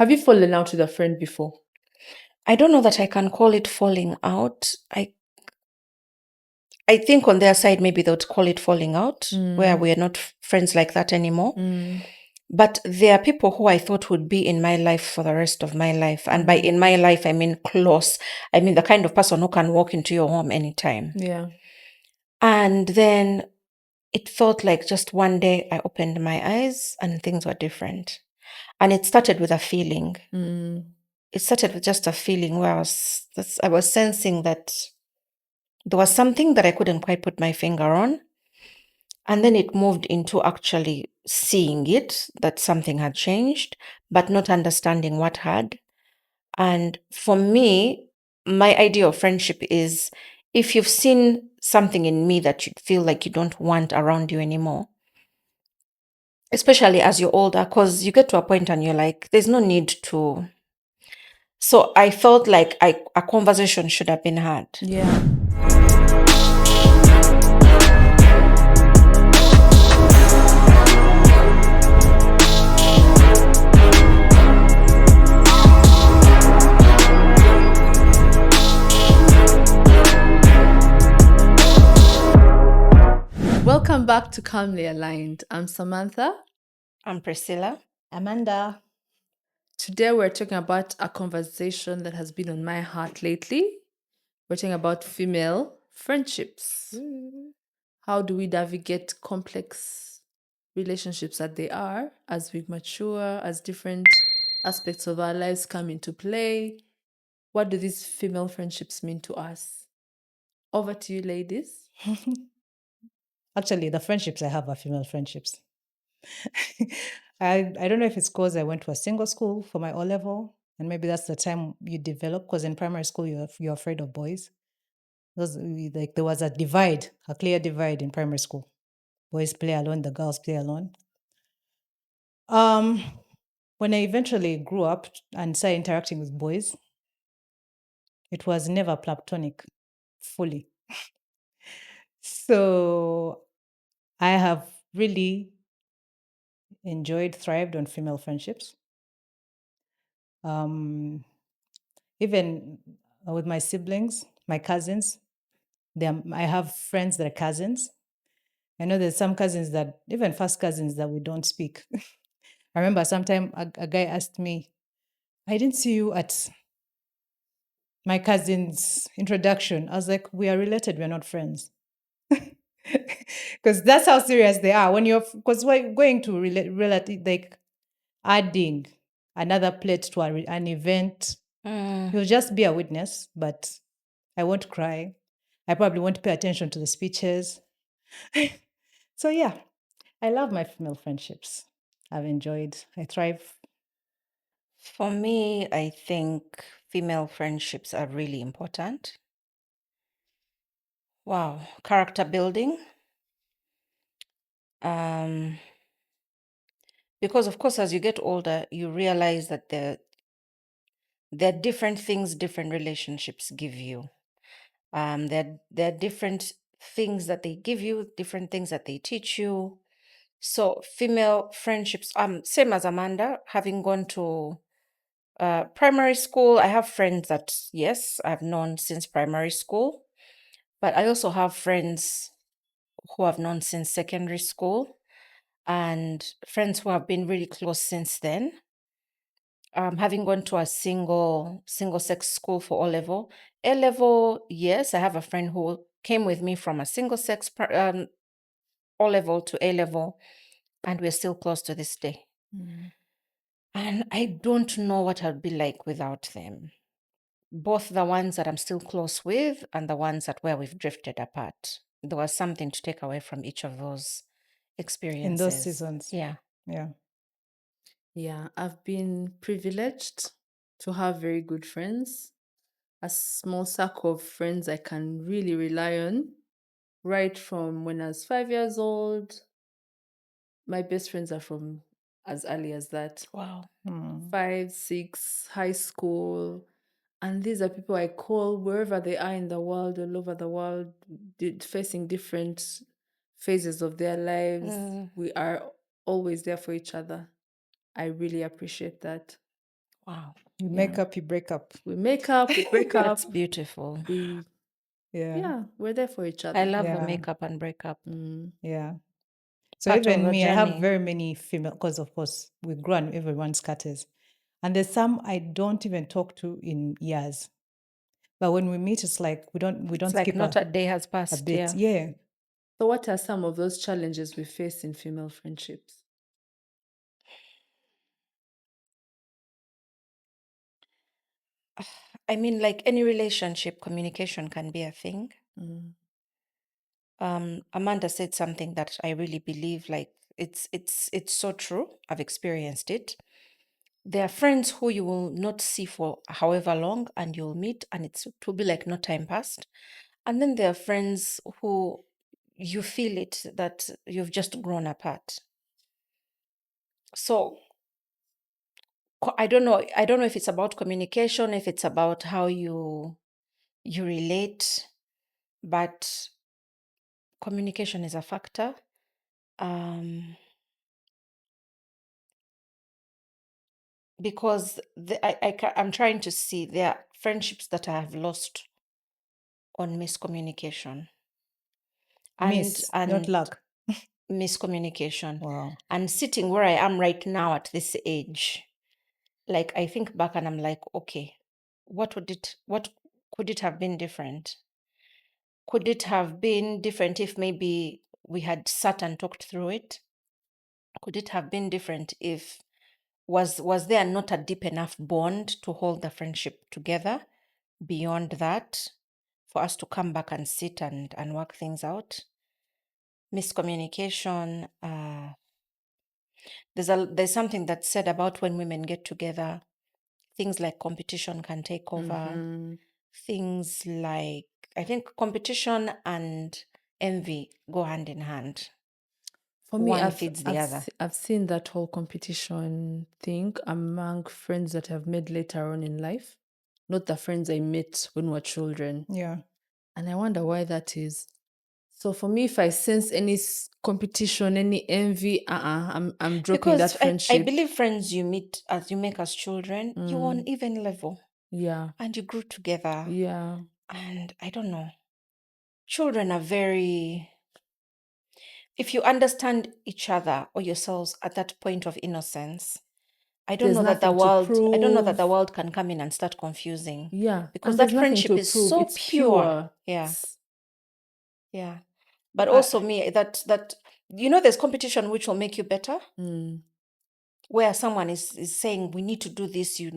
Have you fallen out with a friend before? I don't know that I can call it falling out. I think on their side, maybe they would call it falling out, where we are not friends like that anymore. But there are people who I thought would be in my life for the rest of my life. And by in my life, I mean close. I mean the kind of person who can walk into your home anytime. Yeah. And then it felt like just one day I opened my eyes and things were different. And it started with a feeling. It started with just a feeling where I was sensing that there was something that I couldn't quite put my finger on. And then it moved into actually seeing it, that something had changed, but not understanding what had. And for me, my idea of friendship is if you've seen something in me that you feel like you don't want around you anymore, especially as you're older, because you get to a point and you're like, there's no need to. So I felt like a conversation should have been had. Yeah. Welcome back to Calmly Aligned. I'm Samantha. I'm Priscilla. Amanda. Today we're talking about a conversation that has been on my heart lately. We're talking about female friendships. How do we navigate complex relationships that they are as we mature, as different aspects of our lives come into play? What do these female friendships mean to us? Over to you, ladies. Actually, the friendships I have are female friendships. I don't know if it's because I went to a single school for my O level, and maybe that's the time you develop. Because in primary school, you're afraid of boys. There was a divide, a clear divide in primary school. Boys play alone, the girls play alone. When I eventually grew up and started interacting with boys, it was never platonic, fully. So I have really thrived on female friendships. Even with my siblings, my cousins, I have friends that are cousins. I know there's some cousins that, even first cousins, that we don't speak. I remember sometime a guy asked me, I didn't see you at my cousin's introduction. I was like, we are related, we're not friends. Because that's how serious they are. Because we're going to relate, like adding another plate to an event. You'll just be a witness, but I won't cry. I probably won't pay attention to the speeches. So yeah, I love my female friendships. I thrive. For me, I think female friendships are really important. Wow, character building. Because of course, as you get older, you realize that there are different things, different relationships give you. There are different things that they give you, different things that they teach you. So female friendships, same as Amanda, having gone to primary school, I have friends that, yes, I've known since primary school, but I also have friends who I've known since secondary school and friends who have been really close since then. Having gone to a single sex school for O level. A level, yes, I have a friend who came with me from a single sex O level to A level, and we're still close to this day. And I don't know what I'd be like without them. Both the ones that I'm still close with and the ones that where we've drifted apart. There was something to take away from each of those experiences. In those seasons. Yeah. Yeah. Yeah, I've been privileged to have very good friends, a small circle of friends I can really rely on. Right from when I was 5 years old, my best friends are from as early as that. Wow. 5, 6, high school. And these are people I call wherever they are in the world, all over the world, facing different phases of their lives. We are always there for each other. I really appreciate that. Wow. You Yeah. make up, you break up. We make up, we break up. That's beautiful. We Yeah. we're there for each other. I love the Yeah. makeup and breakup. Yeah. So Part of even the me, I have journey. very many female, because of course we grow and everyone scatters. And there's some I don't even talk to in years. But when we meet, it's like we don't It's like skip not a day has a passed. bit. Yeah. Yeah. So what are some of those challenges we face in female friendships? I mean, like any relationship, communication can be a thing. Mm. Amanda said something that I really believe, like it's so true. I've experienced it. There are friends who you will not see for however long, and you'll meet, and it will be like no time passed. And then there are friends who you feel it that you've just grown apart. So I don't know. I don't know if it's about communication, if it's about how you relate, but communication is a factor. Because I'm trying to see there are friendships that I have lost on miscommunication Miss, not and luck. miscommunication. Wow. And sitting where I am right now at this age, like I think back and I'm like, okay, what could it have been different? Could it have been different if maybe we had sat and talked through it? Could it have been different if was there not a deep enough bond to hold the friendship together beyond that for us to come back and sit and work things out? Miscommunication. There's something that's said about when women get together, things like competition can take over. Mhm. Things like, I think competition and envy go hand in hand. For me, One feeds the other. I've seen that whole competition thing among friends that I've made later on in life, not the friends I met when we were children. Yeah. And I wonder why that is. So for me, if I sense any competition, any envy, I'm dropping that Because I friendship. believe friends you meet as you make as children, you're on even level Yeah, and you grew together. yeah. And I don't know. Children are very, if you understand each other or yourselves at that point of innocence, I don't There's know that the nothing to prove. world can come in and start confusing. Yeah, Because and there's that nothing friendship to is prove. so It's pure. pure. Yeah. It's- Yeah. But I- also me, that there's competition which will make you better. mm, Where someone is saying, we need to do this, you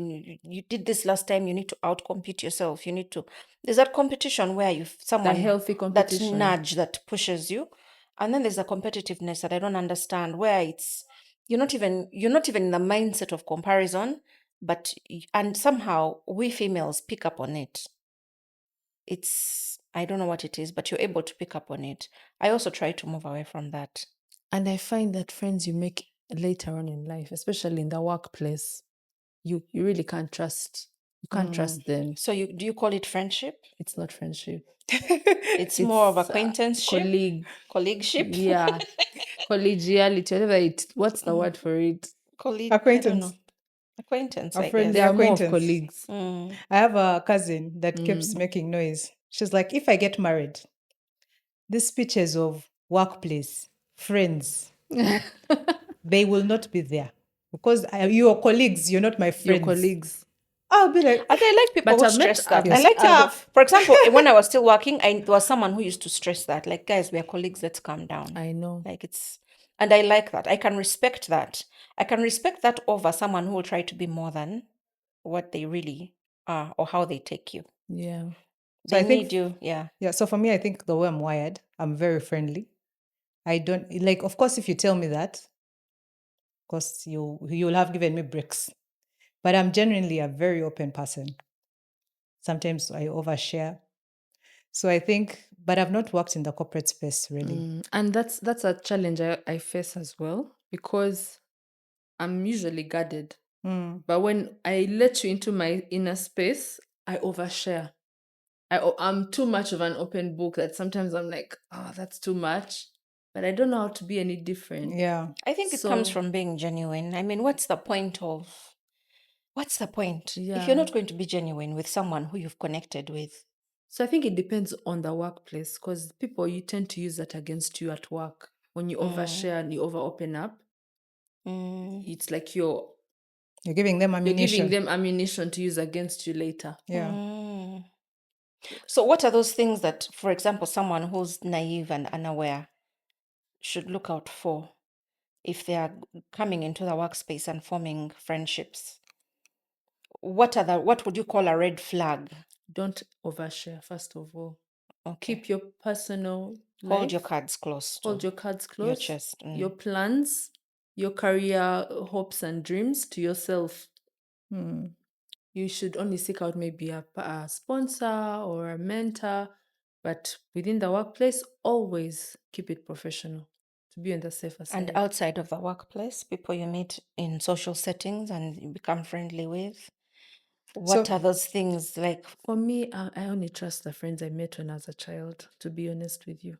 did this last time, you need to outcompete yourself, there's that competition where the someone, healthy that competition. nudge that pushes you. And then there's a competitiveness that I don't understand, where it's you're not even in the mindset of comparison, but and somehow we females pick up on it. It's, I don't know what it is, but you're able to pick up on it. I also try to move away from that. And I find that friends you make later on in life, especially in the workplace, you really can't trust. You can't trust them. So do you call it friendship? It's not friendship. It's more of It's acquaintanceship, colleagueship, yeah, collegiality, whatever what's the word for it? colleague. I don't know. Acquaintance. Acquaintance, A I guess. friendly They are more of acquaintance. colleagues. Mm. I have a cousin that keeps making noise. She's like, if I get married, these pictures of workplace, friends, they will not be there. Because you're colleagues, you're not my Your friends. colleagues. I'll be like, And I like people But who I've met stress that. I others. like that. Tough. For example, when I was still working, there was someone who used to stress that. Like, guys, we are colleagues, let's calm down. I know. Like and I like that. I can respect that. I can respect that over someone who will try to be more than what they really are or how they take you. Yeah. So They I think, need you. Yeah. yeah, so for me, I think the way I'm wired, I'm very friendly. I don't, like, of course, if you tell me that, of course, you'll have given me bricks. But I'm genuinely a very open person. Sometimes I overshare. So I think, but I've not worked in the corporate space really. And that's a challenge I face as well, because I'm usually guarded. But when I let you into my inner space, I overshare. I'm too much of an open book that sometimes I'm like, oh, that's too much. But I don't know how to be any different. Yeah. I think it comes from being genuine. I mean, what's the point of What's the point if you're Yeah. not going to be genuine with someone who you've connected with? So I think it depends on the workplace, because people, you tend to use that against you at work. When you Mm, overshare and you over open up, mm, it's like you're giving them giving ammunition. them ammunition to use against you later. Yeah. mm. So, what are those things that, for example, someone who's naive and unaware should look out for if they are coming into the workspace and forming friendships? What would you call a red flag? Don't overshare, first of all. Okay. Keep your personal Hold your life, cards close hold to your cards your close, chest. your plans, your career hopes and dreams to yourself. Mm. You should only seek out maybe a sponsor or a mentor, but within the workplace, always keep it professional to be on the safer And side. outside of the workplace, people you meet in social settings and you become friendly with, what So are those things like? For me, I only trust the friends I met when I was a child, to be honest with you.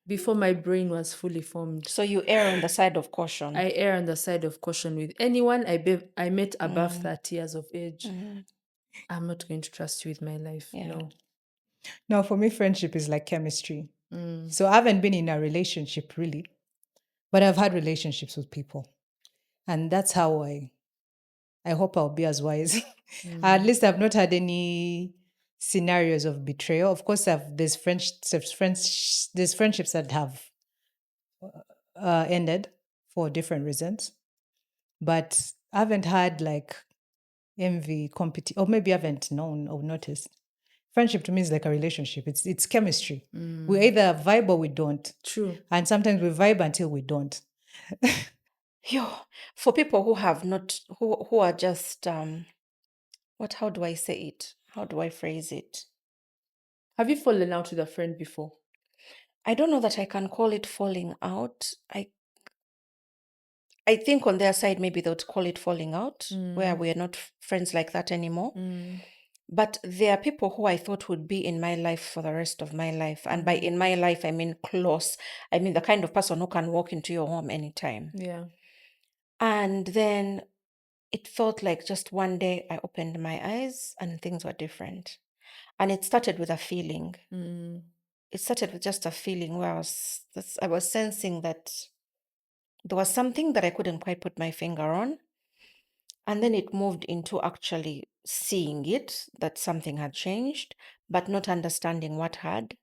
Before my brain was fully formed, So you err on the side of caution. I err on the side of caution with anyone I met above Mm, 30 years of age. mm, I'm not going to trust you with my life. yeah. No. now for me, friendship is like chemistry. Mm, So I haven't been in a relationship really, but I've had relationships with people. And that's how I hope I'll be as wise. At mm, least I've not had any scenarios of betrayal. Of course, there's friendships that have ended for different reasons, but I haven't had like envy, competition, or maybe I haven't known or noticed. Friendship to me is like a relationship. It's chemistry. We mm. either vibe or we don't, True. and sometimes we vibe until we don't. Phew. For people who have not, who are just, how do I say it? How do I phrase it? Have you fallen out with a friend before? I don't know that I can call it falling out. I think on their side, maybe they would call it falling out, where Mm, we are not friends like that anymore. mm, But there are people who I thought would be in my life for the rest of my life. And by mm. in my life, I mean close. I mean the kind of person who can walk into your home anytime. Yeah. And then it felt like just one day I opened my eyes and things were different. And it started with a feeling. Mm, It started with just a feeling where I was sensing that there was something that I couldn't quite put my finger on. And then it moved into actually seeing it, that something had changed, but not understanding what had.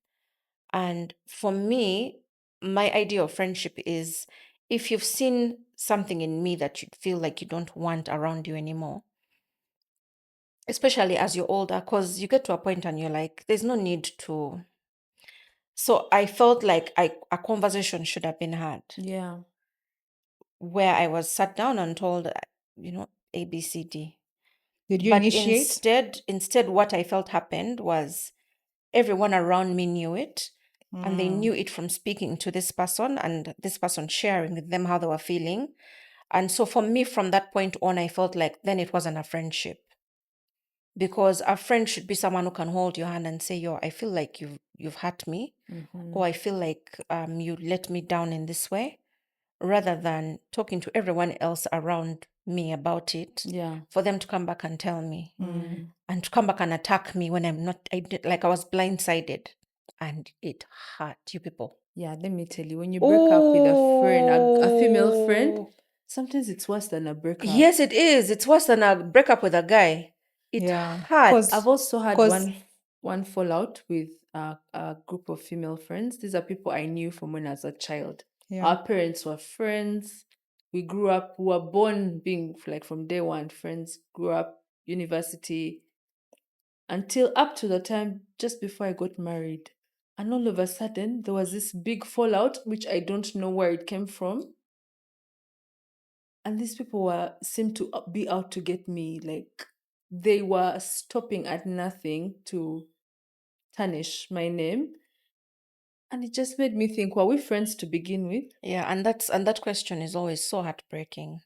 And for me, my idea of friendship is if you've seen something in me that you feel like you don't want around you anymore, especially as you're older, because you get to a point and you're like, there's no need to. So I felt like a conversation should have been had yeah. where I was sat down and told, A, B, C, D. Did you But initiate? instead, what I felt happened was everyone around me knew it, and they Mm. knew it from speaking to this person and this person sharing with them how they were feeling. And so for me, from that point on, I felt like then it wasn't a friendship, because a friend should be someone who can hold your hand and say, "Yo, I feel like you've hurt me, Mm-hmm. or I feel like you let me down in this way," rather than talking to everyone else around me about it, Yeah. for them to come back and tell me Mm. and to come back and attack me when I'm not, like I was blindsided, and it hurt you people. Yeah, let me tell you, when you break up with a friend, a female friend, Oh, sometimes it's worse than a breakup. yes, it is. It's worse than a breakup with a guy. It Yeah, I've hurt. also had cause one fallout with a group of female friends. These are people I knew from when I was a child. yeah, Our parents were friends. We grew up, we were born being like from day one friends, grew up, university, until up to the time just before I got married. And all of a sudden, there was this big fallout, which I don't know where it came from. And these people seemed to be out to get me. Like they were stopping at nothing to tarnish my name. And it just made me think, were we friends to begin with? Yeah, and that question is always so heartbreaking,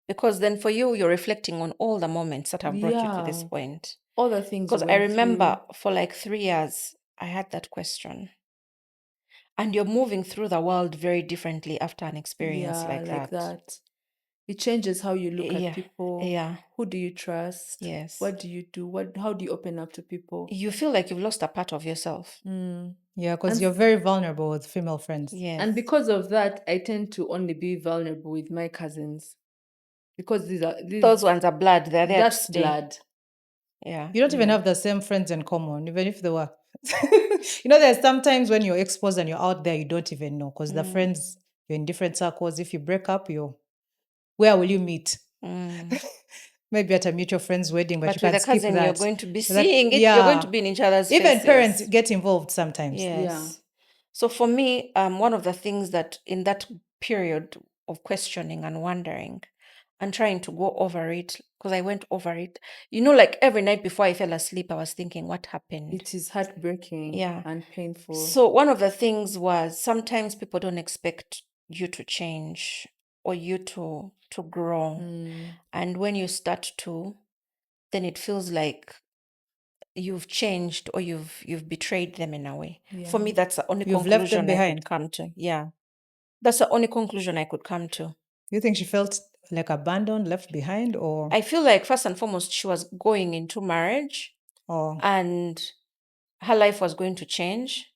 because then for you, you're reflecting on all the moments that have brought you to this Yeah. point. All the things Because we I went through. remember for like 3 years, I had that question. And you're moving through the world very differently after an experience Yeah, like like that. that. It changes how you look at Yeah, people. yeah, Who do you trust? yes. What do you do? How do you open up to people? You feel like you've lost a part of yourself. Yeah, because And you're very vulnerable with female friends. Yes. And because of that, I tend to only be vulnerable with my cousins because Those ones are blood. They're there to that's stay. blood. Yeah. You don't even Yeah. have the same friends in common, even if they were. There's sometimes when you're exposed and you're out there, you don't even know because the friends, you're in different circles. If you break up, where will you meet? Maybe at a mutual friend's wedding, but But you with can a skip cousin, that. you're going to be That seeing it. You're going to yeah. be in each other's Even faces. parents get involved sometimes. Yes. Yeah. So for me, one of the things that in that period of questioning and wondering and trying to go over it, because I went over it, like every night before I fell asleep, I was thinking, what happened? It is heartbreaking Yeah. and painful. So one of the things was sometimes people don't expect you to change or you to grow. And when you start to, then it feels like you've changed or you've betrayed them in a way. For me, Yeah. that's the only You've left them conclusion I could behind. come to. Yeah. That's the only conclusion I could come to. You think she felt like abandoned, left behind, or I feel like first and foremost, she was going into marriage and her life was going to change.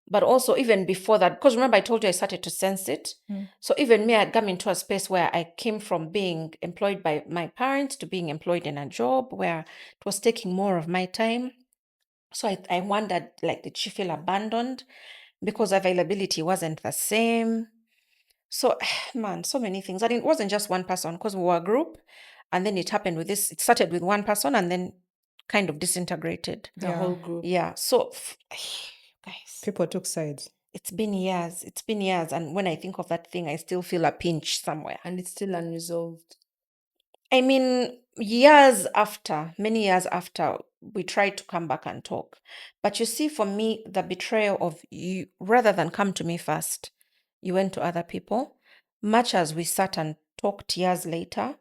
But also even before that, because remember I told you I started to sense it. So even me, I had come into a space where I came from being employed by my parents to being employed in a job where it was taking more of my time. So I wondered, like, did she feel abandoned because availability wasn't the same? So, man, so many things. And it wasn't just one person because we were a group. And then it happened with this. It started with one person and then kind of disintegrated. The whole group. Yeah. So, guys, people took sides? it's been years. It's been years. And when I think of that thing, I still feel a pinch somewhere. And it's still unresolved. I mean, years after, many years after, we tried to come back and talk. But you see, for me, the betrayal of you, rather than come to me first, you went to other people. Much as we sat and talked years later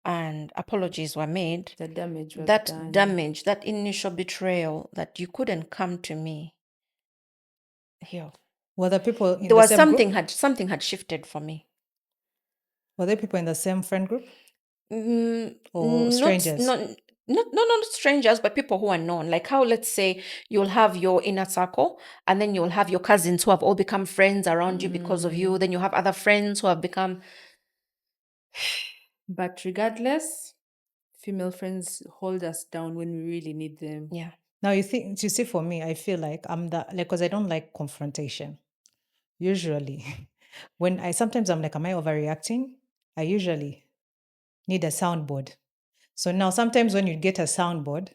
and apologies were made, The damage was that done. damage, that initial betrayal that you couldn't come to me. Here. Were there people in There the was same something group? something had shifted for me. Were there people in the same friend group or Not strangers? not strangers, but people who are known. Like how, let's say, you'll have your inner circle, and then you'll have your cousins who have all become friends around you because of you. Then you have other friends who have become. But regardless, female friends hold us down when we really need them. Yeah. Now you see, for me, I feel like I'm because I don't like confrontation. Usually, sometimes I'm like, am I overreacting? I usually need a soundboard. So now sometimes when you get a soundboard,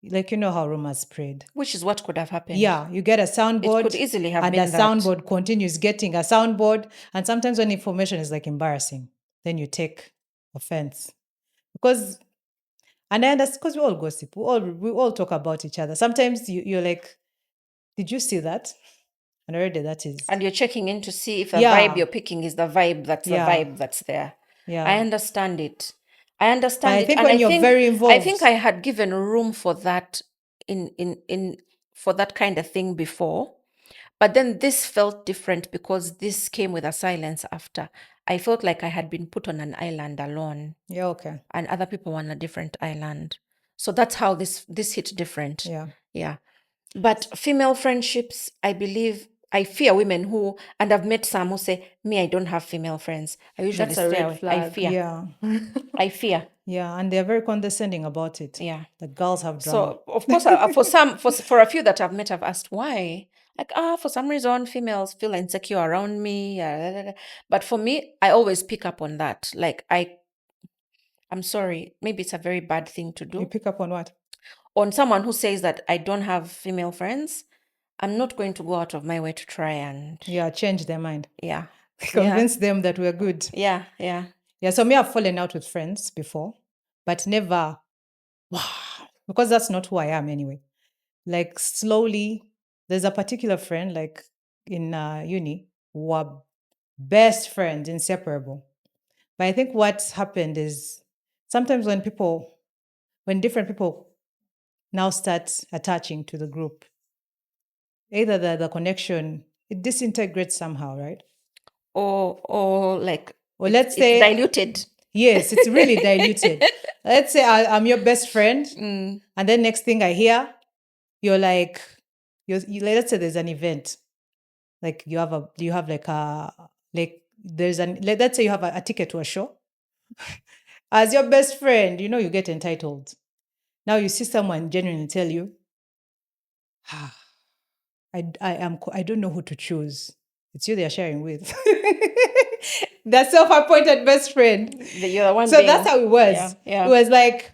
like how rumors spread. Which is what could have happened. Yeah, you get a soundboard. It could easily have and been a that. soundboard continues getting a soundboard. And sometimes when information is like embarrassing, then you take offense. And I understand because we all gossip. We all talk about each other. Sometimes you're like, did you see that? And already that is. And you're checking in to see if the Yeah. vibe you're picking is the vibe that's the Yeah. vibe that's there. Yeah. I understand it. I understand But I it. think And when you're very I involved. think I had given room for that in for that kind of thing before. But then this felt different because this came with a silence after. I felt like I had been put on an island alone. Yeah, okay. And other people were on a different island. So that's how this hit different. Yeah. Yeah. But female friendships, I believe, I fear women who, and I've met some who say, me, I don't have female friends. I usually That's a stay red away. I flag. fear. Yeah. I fear. Yeah. And they're very condescending about it. Yeah. The girls have drama. So of course, for a few that I've met, I've asked why. Like, for some reason, females feel insecure around me. But for me, I always pick up on that. Like I'm sorry, maybe it's a very bad thing to You do. pick up on what? On someone who says that I don't have female friends, I'm not going to go out of my way to try and Yeah, change their mind. yeah. Convince them that we're good. Yeah, yeah. Yeah, so me, I've fallen out with friends before, but never, wow, because that's not who I am anyway. Like slowly, there's a particular friend, like in uni, who are best friends, inseparable. But I think what's happened is sometimes when different people now start attaching to the group, either the connection, it disintegrates somehow, right? Or like Or let's It's say, diluted. yes, it's really diluted. Let's say I'm your best friend, Mm. and then next thing I hear, you're like, let's say there's an event, like you have like let's say you have a ticket to a show. As your best friend, you get entitled. Now you see someone genuinely tell you, I don't know who to choose. It's you they're sharing with. That self-appointed best friend. You're the one So that's being, how it was. yeah, yeah. It was like,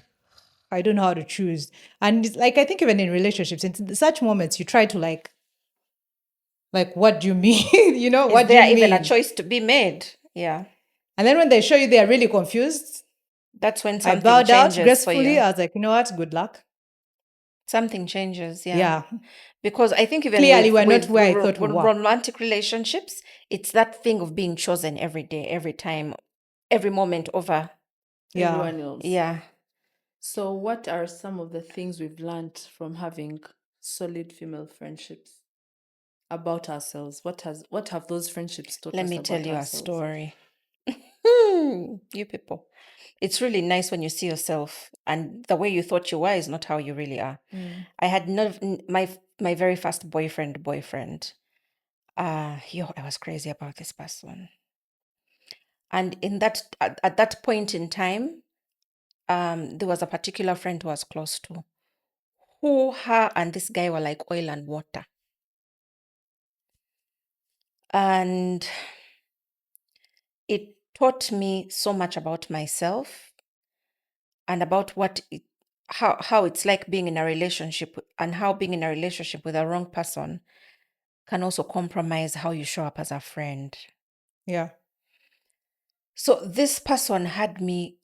I don't know how to choose. And it's like, I think even in relationships, in such moments, you try to like, what do you mean? Is What do you there even a mean? choice to be made? Yeah. And then when they show you they are really confused, That's when I something bowed out changes for gracefully. you. I was like, you know what? Good luck. Something changes, yeah. Yeah. Because I think even Clearly, with we're not where I thought we were. romantic relationships, it's that thing of being chosen every day, every time, every moment over. Yeah. Everyone else. Yeah. So, what are some of the things we've learned from having solid female friendships about ourselves? What have those friendships taught Let us me about tell you a ourselves? story. You people. It's really nice when you see yourself and the way you thought you were is not how you really are. I had my very first boyfriend. I was crazy about this person. And in at that point in time, there was a particular friend who I was close to, who her and this guy were like oil and water. And it taught me so much about myself and about how it's like being in a relationship, and how being in a relationship with a wrong person can also compromise how you show up as a friend. Yeah. So this person had me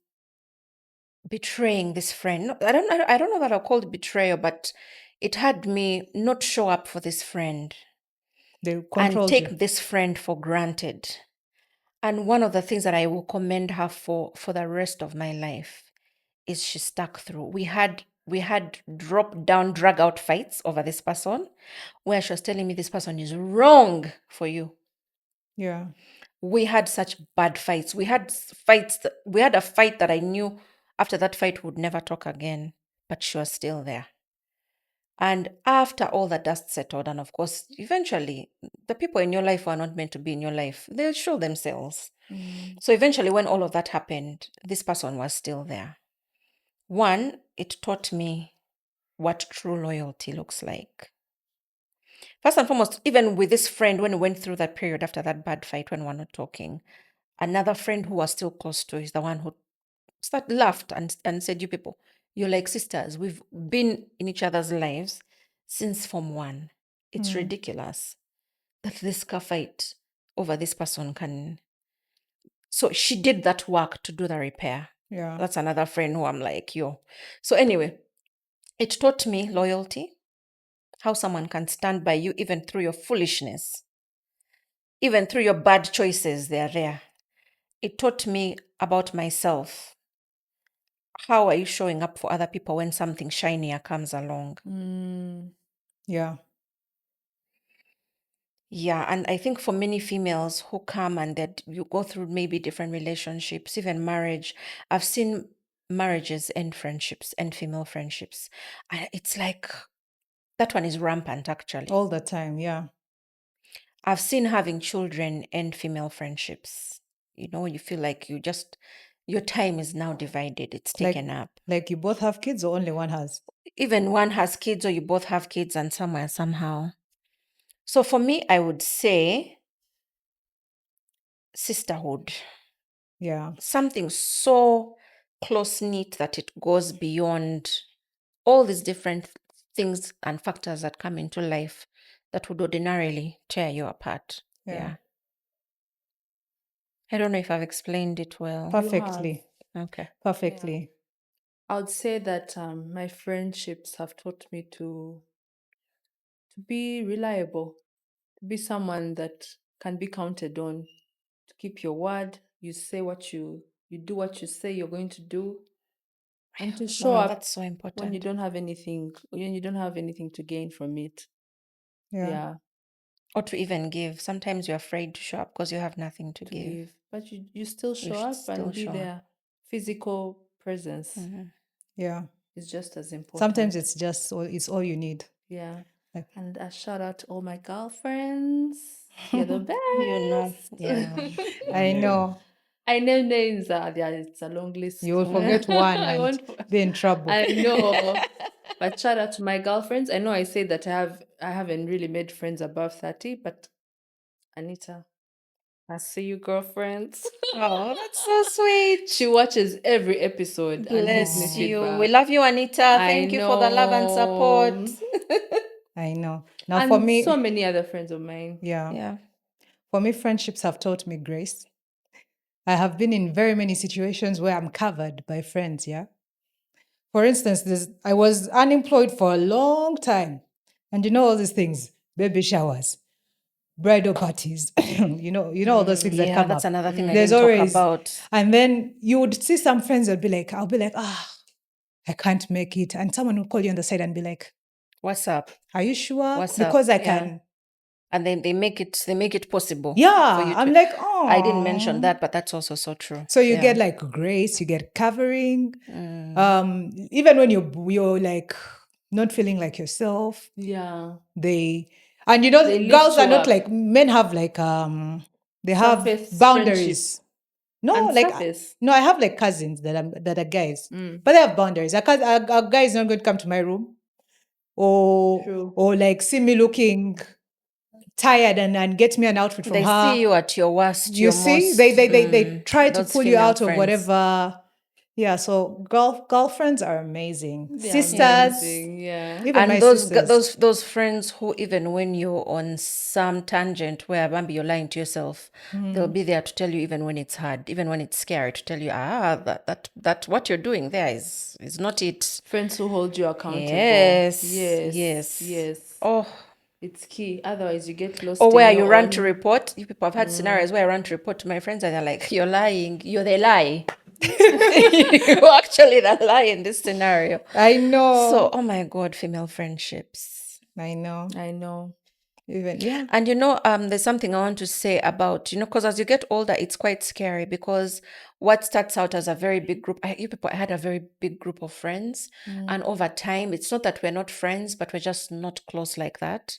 betraying this friend. I don't know that I'll call it betrayal, but it had me not show up for this friend They and controlled you. take this friend for granted. And one of the things that I will commend her for the rest of my life is she stuck through. We had drop down, drag out fights over this person, where she was telling me this person is wrong for you. Yeah. We had such bad fights. We had we had a fight that I knew after that fight we would never talk again, but she was still there. And after all the dust settled, and of course, eventually, the people in your life who are not meant to be in your life, they'll show themselves. So eventually, when all of that happened, this person was still there. One, it taught me what true loyalty looks like. First and foremost, even with this friend, when we went through that period after that bad fight when we're not talking, another friend who was still close to is the one who laughed and said, "You people, you're like sisters. We've been in each other's lives since Form 1. It's ridiculous that this car fight over this person can." So she did that work to do the repair. Yeah. That's another friend who I'm like, yo. So anyway, it taught me loyalty, how someone can stand by you even through your foolishness, even through your bad choices, they are there. It taught me about myself. How are you showing up for other people when something shinier comes along? Yeah. Yeah, and I think for many females who come and that you go through maybe different relationships, even marriage, I've seen marriages and friendships and female friendships. And it's like that one is rampant actually. All the time. Yeah. I've seen having children and female friendships. You feel like your time is now divided, it's taken up. Like you both have kids or only one has? Even one has kids or you both have kids and somewhere, somehow. So for me, I would say sisterhood. Yeah. Something so close knit that it goes beyond all these different things and factors that come into life that would ordinarily tear you apart. Yeah. I don't know if I've explained it well. Perfectly. Okay. Perfectly. I would say that my friendships have taught me to be reliable, to be someone that can be counted on, to keep your word. You say what you do what you say you're going to do, and to show Wow, up that's so when you important. don't have anything to gain from it. Yeah. Yeah, Or to even give. Sometimes you're afraid to show up because you have nothing to to give. give. But you still You show should up still and be show up. there. Physical presence Yeah. is just as important. Sometimes it's all you need. Yeah. Like, And a shout out to all my girlfriends. You're the best. You know, yeah. I know I know names. It's a long list. you will forget one I and won't. be in trouble. I know. But shout out to my girlfriends. I know I say that I haven't really made friends above 30, but Anita, I see you, girlfriends. Oh, that's so sweet. She watches every episode and gives me Bless you. We feedback. love you, Anita. I Thank you for the love and support. know. I know. Now And for me, so many other friends of mine. yeah. Yeah. For me, friendships have taught me grace. I have been in very many situations where I'm covered by friends, yeah. For instance, I was unemployed for a long time. And you know all these things, baby showers, bridal parties, you know all those things that Yeah, come that's up. another thing I There's didn't talk always, about. and then you would see some friends that I'll be like, I can't make it. And someone would call you on the side and be like, What's up? are you sure? What's Because up? I Yeah. can. And then they make it possible for Yeah. you I'm to. like, I didn't mention oh. that, but that's also so true. So you Yeah. get like grace, you get covering. Mm. Even when you're like not feeling like yourself, Yeah. and They lift girls are you not up. like men have like they have Surface boundaries. No, and like surface. no, I have like cousins that are guys, Mm. but they have boundaries. A guy is not going to come to my room True. or like see me looking tired and get me an outfit from They her. see you at your worst, You your see, most. they try to Those pull you female out of friends. whatever. Yeah, so girlfriends are amazing. They're Sisters, amazing. Yeah. even my And those sisters. those friends who, even when you're on some tangent where maybe you're lying to yourself, they'll be there to tell you even when it's hard, even when it's scary, to tell you, that what you're doing there is not it. Friends who hold you accountable. Yes, Yes. yes. Oh, It's key. Otherwise, you get lost or in where your you run to own. report. You people have had scenarios where I run to report to my friends and they're like, "You're lying. You're the lie. You're actually the lie in this scenario." I know. So, oh my God, female friendships. I know. I know. Even yeah. And there's something I want to say about, because as you get older, it's quite scary because what starts out as a very big group, I had a very big group of friends. And over time, it's not that we're not friends, but we're just not close like that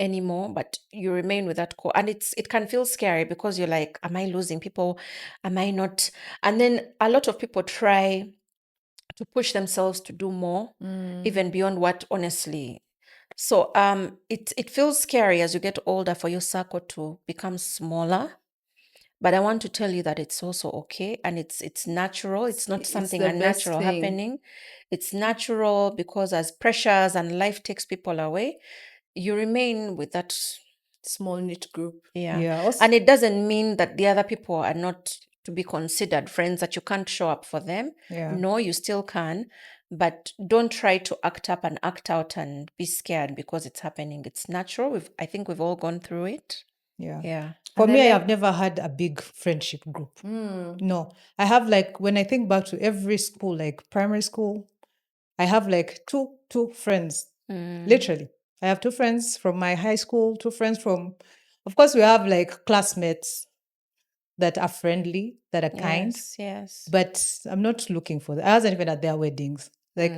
anymore. But you remain with that core. And it can feel scary because you're like, am I losing people? Am I not? And then a lot of people try to push themselves to do more, even beyond what honestly. So it feels scary as you get older for your circle to become smaller. But I want to tell you that it's also okay and it's natural. It's not It's something the best unnatural thing. happening. It's natural because as pressures and life takes people away, you remain with that. Small knit group. Yeah. Yeah. Also, And it doesn't mean that the other people are not to be considered friends, that you can't show up for them. yeah. No, you still can. But don't try to act up and act out and be scared because it's happening. It's natural. I think we've all gone through it. Yeah. Yeah. For And me, I then have never had a big friendship group. No. I have like when I think back to every school, like primary school, I have like two friends. Literally. I have two friends from my high school, two friends from of course we have like classmates that are friendly, that are kind. Yes, yes. But I'm not looking for them. I wasn't even at their weddings. Like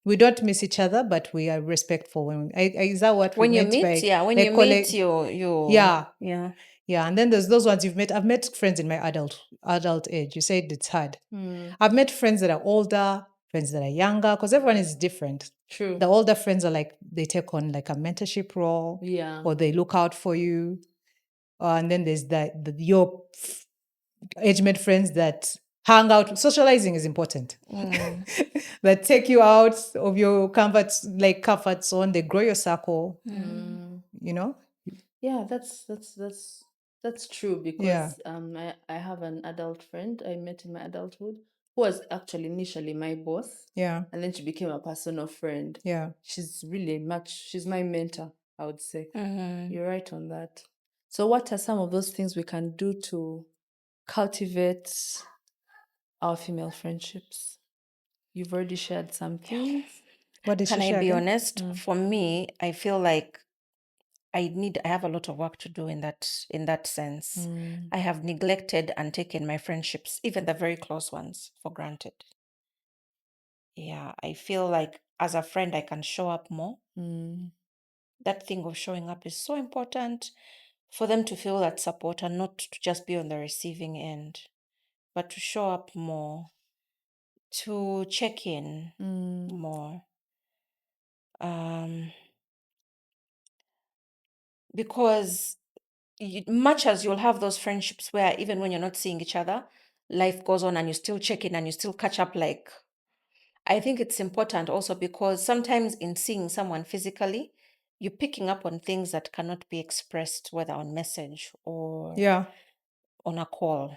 we don't miss each other, but we are respectful. Is that what we When you meant meet, by yeah, when like you call meet, it? you Yeah, yeah. yeah. And then there's those ones you've met. I've met friends in my adult age. You said it's hard. I've met friends that are older, friends that are younger, because everyone is different. True. The older friends are like they take on like a mentorship role, Yeah. or they look out for you. And then there's your age-mate friends that hang out. Socializing is important. That take you out of your comfort zone. They grow your circle. You know. Yeah, that's true Yeah. because I have an adult friend I met in my adulthood who was actually initially my boss, Yeah. and then she became a personal friend. Yeah. She's my mentor, I would say. Mm-hmm. You're right on that. So what are some of those things we can do to cultivate our female friendships? You've already shared some things. What did Can she I share be again? honest? For me, I feel like I have a lot of work to do in that sense. Mm. I have neglected and taken my friendships, even the very close ones, for granted. Yeah, I feel like as a friend, I can show up more. Mm. That thing of showing up is so important for them to feel that support and not to just be on the receiving end, but to show up more, to check in Mm. more. Because much as you'll have those friendships where even when you're not seeing each other, life goes on and you still check in and you still catch up. Like, I think it's important also because sometimes in seeing someone physically, you're picking up on things that cannot be expressed, whether on message or Yeah. on a call.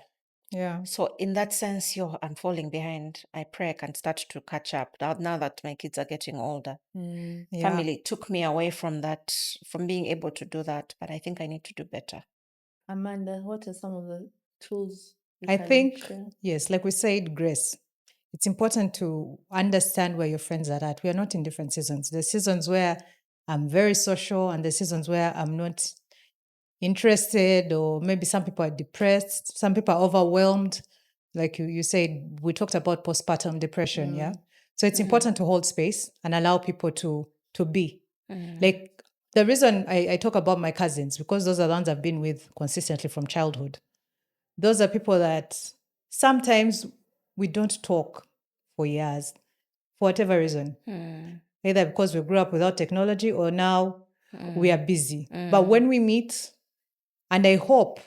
Yeah. So in that sense, I'm falling behind. I pray I can start to catch up now that my kids are getting older. Mm. Yeah. Family took me away from that, from being able to do that, but I think I need to do better. Amanda, what are some of the tools you I can think, share? yes, like we said, grace. It's important to understand where your friends are at. We are not in different seasons. There's seasons where I'm very social, and there's seasons where I'm not interested, or maybe some people are depressed, some people are overwhelmed. Like you said, we talked about postpartum depression, yeah? So it's important to hold space and allow people to be. Like the reason I talk about my cousins, because those are the ones I've been with consistently from childhood. Those are people that sometimes we don't talk for years for whatever reason. Either because we grew up without technology or now we are busy. But when we meet, and I hope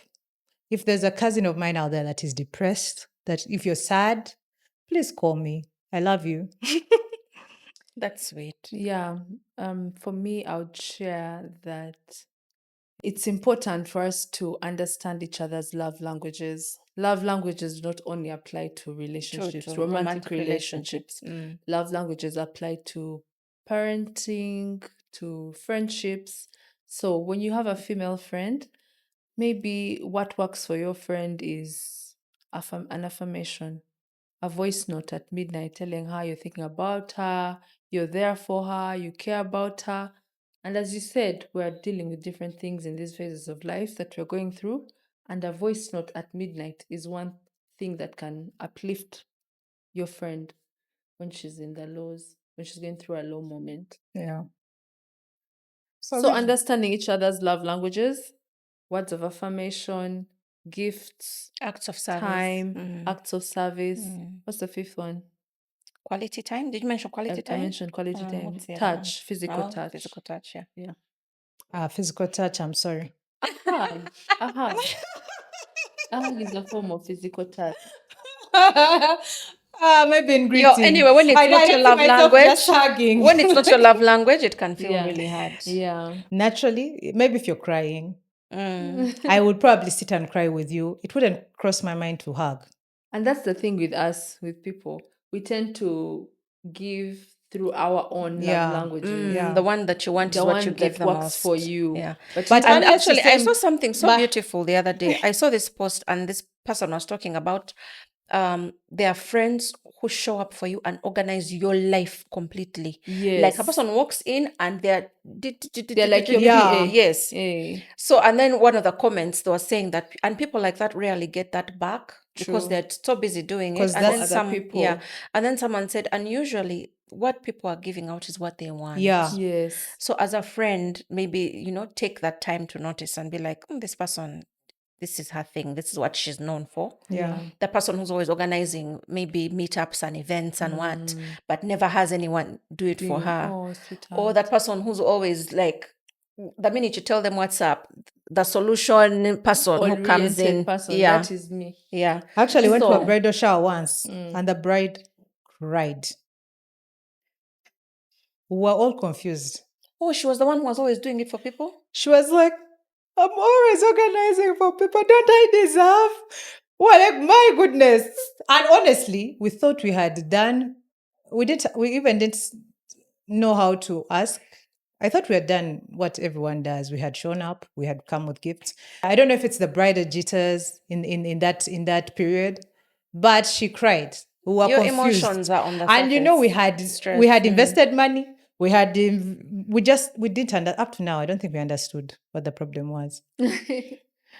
if there's a cousin of mine out there that is depressed, that if you're sad, please call me. I love you. That's sweet. Yeah. For me, I would share that it's important for us to understand each other's love languages. Love languages do not only apply to relationships, To romantic romantic relationships. relationships. Love languages apply to parenting, to friendships. So when you have a female friend, maybe what works for your friend is an affirmation, a voice note at midnight telling her you're thinking about her, you're there for her, you care about her. And as you said, we're dealing with different things in these phases of life that we're going through. And a voice note at midnight is one thing that can uplift your friend when she's in the lows, when she's going through a low moment. Yeah. So understanding each other's love languages, words of affirmation, gifts, Acts of service. time, acts of service. What's the fifth one? Quality time. Did you mention quality I time? mentioned quality time. What's the other one? Touch, physical touch. Physical touch, yeah. Yeah. Physical touch, I'm sorry. A hug. A hug. A hug is a form of physical touch. Maybe in Yo, greeting. anyway, when it's I not don't your see love myself language, just hugging. when it's not your love language, it can feel Yeah. really hard. Yeah. Naturally, maybe if you're crying, Mm. I would probably sit and cry with you. It wouldn't cross my mind to hug. And that's the thing with us, with people. We tend to give through our own love Yeah. languages. Yeah. The one that you want The is what you one give that the works most. for you. Yeah. But But And unless you actually, I say- saw something so but- beautiful the other day. I saw this post, and this person was talking about there are friends who show up for you and organize your life completely. Like a yes, person walks in and they're like your Yeah. PA. Yes. Eh, So, and then one of the comments they were saying that, and people like that rarely get that back because True. they're so busy doing it. 'Cause And that's- then other some, people. yeah. And then someone said, and usually what people are giving out is what they want. Yeah. Yes. So as a friend, maybe, take that time to notice and be like, this person, this is her thing. This is what she's known for. Yeah. The person who's always organizing maybe meetups and events and what, but never has anyone do it for Doing it. her. Oh, sweetheart. Or that person who's always like, the minute you tell them what's up, the solution person who comes Oriented in. person. Yeah. That is me. Yeah. I actually went to a So- bridal shower once, and the bride cried. We were all confused. Oh, she was the one who was always doing it for people? She was like, I'm always organizing for people. Don't I deserve? Well, like, my goodness. And honestly, we thought we had done, we even didn't know how to ask. I thought we had done what everyone does. We had shown up, we had come with gifts. I don't know if it's the bridal jitters in that period, but she cried. We were Your confused. emotions are on the And we surface. had Stress. we had invested money. we had we didn't up to now. I don't think we understood what the problem was.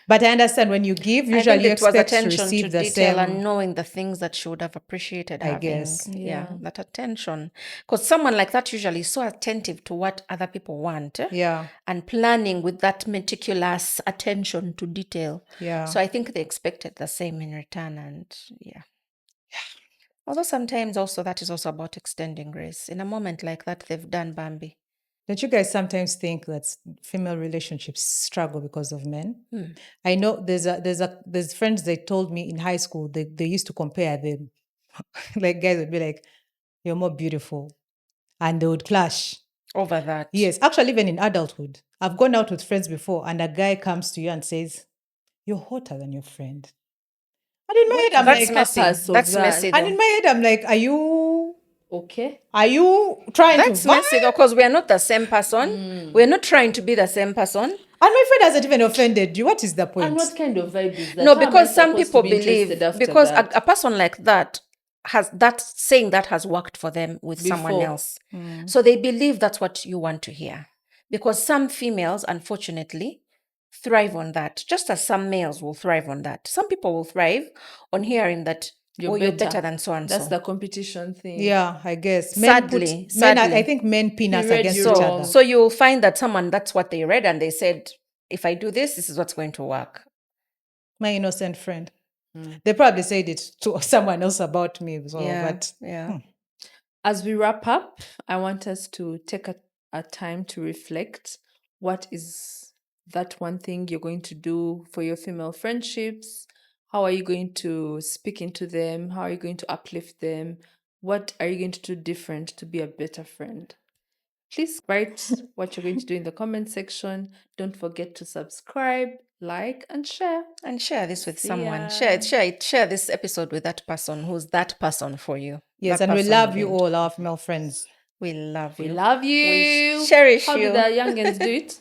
But I understand when you give, I usually think you it was expect to attention to receive the detail and same. knowing the things that she would have appreciated I having. guess. Yeah, Yeah. that attention. Because someone like that usually is so attentive to what other people want. Yeah. And planning with that meticulous attention to detail. Yeah. So I think they expected the same in return. And yeah. Although sometimes also that is also about extending grace. In a moment like that, they've done Bambi. Don't you guys sometimes think that female relationships struggle because of men? Hmm. I know there's friends they told me in high school they used to compare them. Like guys would be like, "You're more beautiful," and they would clash. Over that. Yes, actually, even in adulthood, I've gone out with friends before, and a guy comes to you and says, "You're hotter than your friend." And in my head, I'm That's like, messy. purpose of That's that? messy and in though. my head, I'm like, Okay. are you trying to That's vibe? messy though, because we are not the same person. We're not trying to be the same person. And my friend hasn't even offended you. What is the point? And what kind of vibe is that? No, How am I because some supposed to people be interested believe after because that? a person like that has that saying that has worked for them with someone Before. else. So they believe that's what you want to hear. Because some females, unfortunately, thrive on that, just as some males will thrive on that. Some people will thrive on hearing that, you're better than so and That's so. the competition thing. Yeah, I guess Sadly, men. I sadly. think men pin us read against you each wrong. other. So you'll find that someone, that's what they read, and they said, if I do this, this is what's going to work. My innocent friend. They probably said it to someone else about me. So, Yeah, but yeah. As we wrap up, I want us to take a time to reflect. What is that one thing you're going to do for your female friendships? How are you going to speak into them? How are you going to uplift them? What are you going to do different to be a better friend? Please write what you're going to do in the comment section. Don't forget to subscribe, like, and share. And share this with See someone. ya. Share this episode with that person who's that person for you. yes, That and we person love you need. all, our female friends. We love We you. love you. We cherish How do you. the youngins do it?